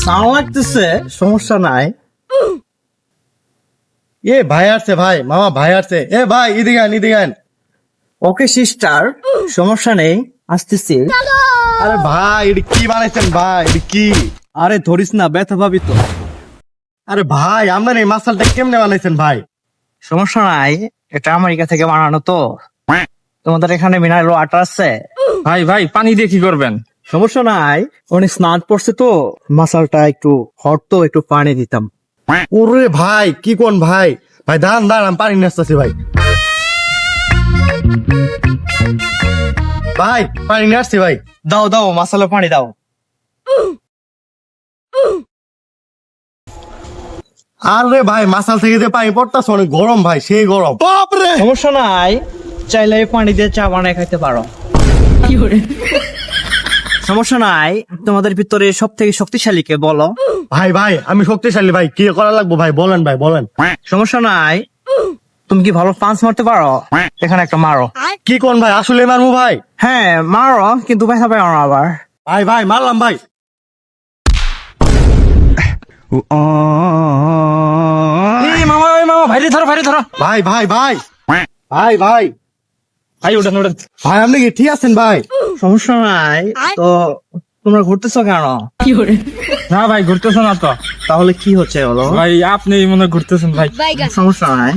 Sound লাগতেছে, সমস্যা নাই। এ ভাই আসছে, ভাই মামা ভাই আসছে। এ ভাই এদিকে আন, এদিকে আন। ওকে সিস্টার, সমস্যা নেই, আসতেছি। আরে ভাই এটা কি বানাইছেন ভাই, এটা কি? আরে ধরিস না, ব্যথা পাবি তো। আরে ভাই আপনার এই মাসালটা কেমনে বানাইছেন ভাই? সমস্যা নাই, এটা আমেরিকা থেকে বানানো তো। তোমাদের এখানে মিনারেল ওয়াটার আছে? ভাই ভাই পানি দিয়ে কি করবেন? সমস্যা নাই, অনেক স্নান পড়ছে তো, মাসালটা একটু হট তো, একটু পানি দিতাম। ওরে ভাই কি কোন ভাই, ভাই দাঁড়ান দাঁড়ান আমি পানি নিয়ে আসতেছি ভাই। ভাই পানি নিয়ে আসছি ভাই। দাও দাও, মাসালা পানি দাও। আরে ভাই মাসাল থেকে যে পানি পড়তেছে অনেক গরম ভাই, সেই গরম। বাপরে সমস্যা নাই, চাইলে এই পানি দিয়ে চা বানায় খাইতে পারো। সমস্যা নাই, তোমাদের ভিতরে সব থেকে শক্তিশালী কে বলো? ভাই ভাই আমি শক্তিশালী ভাই, কি করা লাগবে ভাই বলেন ভাই বলেন। সমস্যা নাই, তুমি কি ভালো পাঁচ মারতে পারো? এখানে একটা মারো। কি কোন ভাই, আসলে মারবো ভাই? হ্যাঁ মারো, কিন্তু ব্যথা পাই না আবার। ভাই ভাই মারলাম ভাই। এই মামা, ওই মামা, ভাইরে ধরো, ভাইরে ধরো। ভাই ভাই ভাই ভাই ভাই ভাই ওঠেন, ওঠেন। ভাই আপনি কি ঠিক আছেন ভাই? সমস্যা নাই, তো তোমরা ঘুরতেছো কেন? না ভাই ঘুরতেছে না তো। তাহলে কি হচ্ছে বলো? ভাই আপনি মনে হয় ঘুরতেছেন ভাই। সমস্যা নাই।